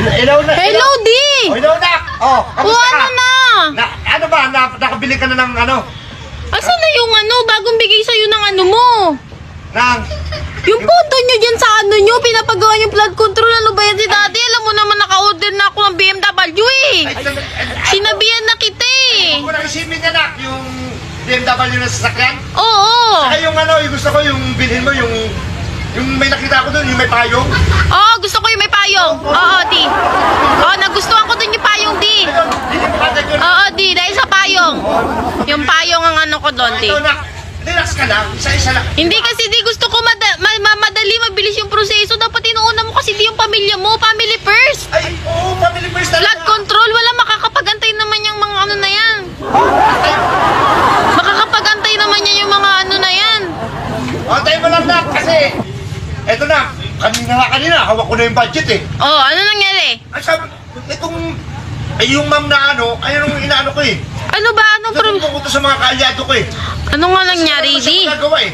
Hello na. Hello, di! Oh, hello na. Oh, kamusta ka? Ano na? Ano ba? Nakabili ka na ng ano? Asan na yung bagong bigay sa'yo ng ano mo? Ng... Yung photo nyo dyan sa ano nyo, pinapagawa yung flood control. Ano ba yan si daddy? Alam mo naman naka-order na ako ng BMW eh. Sinabihan na kita eh. Huwag ko na-receive niya na yung BMW na sasakyan. Oo. Saka yung yung gusto ko yung bilhin mo, yung may nakita ko doon, yung may payong. Oo, gusto ko yung may payong. Oo, di. Oo, nagustuhan ko dun yung payong, di. Oo, di. Dahil sa payong. Yung payong ang ano ko doon, di. Ito na, relax ka lang, isa-isa lang. Hindi kasi di gusto ko madali, mabilis yung proseso. Dapat inuuna mo kasi di yung pamilya mo. Family first. Ay, oo, family first talaga. Flood control, wala makakapagantay naman yung mga ano na yan. Makakapagantay naman yan yung mga ano na yan. Antay mo lang na, kasi, eto na, kanina, hawak ko na yung budget eh. Oh, ano nangyari? Ay, sabi, yung ma'am na ayun ang inaano ko eh. Ano ba? Anong Sabi ko sa mga kaalyado ko eh. Ano nga nangyari, Wala di? siya magagawa eh.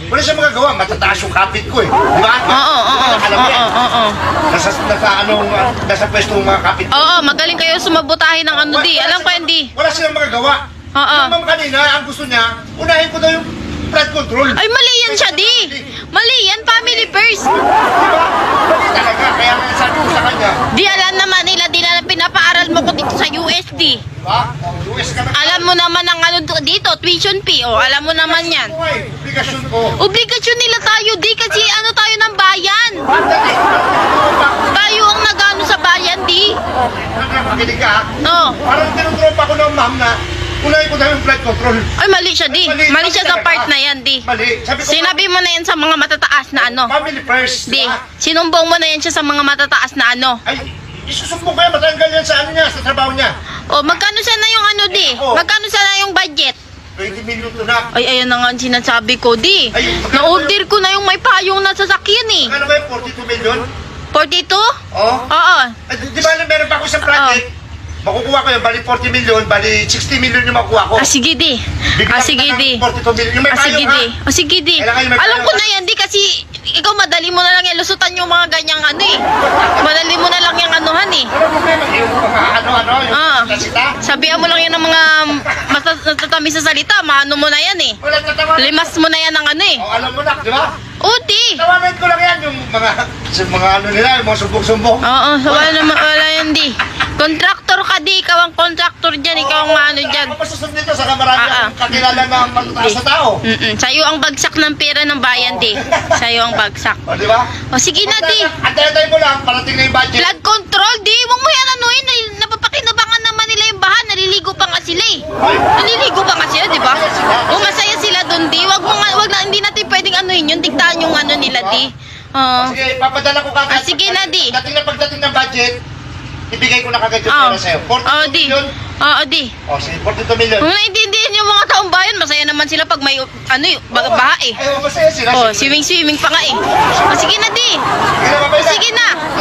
Wala siya magagawa, matataas yung kapit ko eh. Di ba? Alam mo yan. Oo. Nasa pwesto ng mga kapit ko. Oo, magaling kayo sumabutahin ng ano, di. Alam ko yan, di. Wala silang magagawa. Oo. Yung ma'am kanina, ang gusto niya, unahin ko daw yung flood control. Ay, mali yan siya, di. Mali yan, family first. Di ba? Mali talaga. Kaya nga sabi ko sa kanya, Di, alam naman nila, di na pinapaaral mo ko dito sa USD. di ba? US ka na. Alam mo naman ang ano dito, tuition fee. O, alam mo naman yan. Obligasyon ko. Obligasyon nila tayo, di. Kasi ano tayo ng bayan. Andali. Tayo ang nagano sa bayan, di. Makinig ka. Oo. Parang tinutropa ko ng ma'am na unahin ko daw yung flood control. Ay, mali siya, di. Mali siya sa part na yan, di. Mali. Sabi ko, Sinabi mo na yan sa mga matataas na ano. family first. Di. Diba? Sinumbong mo na yan siya sa mga matataas na ano. Ay, isusumbong ko yan. Matanggal yan sa ano niya, sa trabaho niya. O, magkano sana yung ano, di? Magkano sana yung budget? 20 million to na. Ay, ayun na nga ang sinasabi ko, di. Ay, Na-order ko na yung may payong na sasakyan eh. Ano ba yung 42 million? 42? Oo. Oo. Ay, di ba meron pa ako isang project? Makukuha ko yun, bali 40 million, bali 60 million yung makukuha ko. Ah, sige, di. Bigyan Sige, ko na ng di. 42 million. Yung may Ah, sige, payong, di. ha? Ah, sige, di. Kailangan yung may Alam ko payong, na yan, di, kasi ikaw madali mo na lang yan lusutan yung mga ganyang ano eh. Madali mo na lang yung anuhan eh. Ano problema? Yung mga yung kasita? Sabihan mo lang yan ng mga matatamis sa salita. Maano mo na yan eh. Wala tatawanan. Limas mo na yan ng ano eh. O, alam mo na, di ba? Uti. Tawanan ko lang yan, yung mga ano nila, yung mga sumbong-sumbong. Oo, wala yan di. Kontraktor ka di. Ikaw ang kontraktor dyan. Ikaw ang ano dyan. Ako masusunod dito, saka marami akong kakilala na matataas sa tao. Sa'yo ang bagsak ng pera ng bayan di. Sa'yo ang bagsak. O, di ba? O sige na di. Antay mo lang, parating na yung budget. Flood control di. Huwag mo yan anuhin. Napapakinabangan naman nila yung bahan. Naliligo pa nga sila eh. Naliligo pa nga sila, di ba? O masaya sila dun di. Hindi natin pwedeng anuhin yun. Diktaan yung ano nila di. Sige, papadala ko kagad. Sige na, di. Pagdating ng budget, ibigay ko na kagad yung pera sa'yo. 42 di. million. Oo, di. O, sige, 42 million. Kung naiintindihan yung mga taong bayan, masaya naman sila pag may, baha eh. Ay, masaya sila. Oh, swimming pa nga eh. O, sige na, di. Sige na, babay na. Sige na.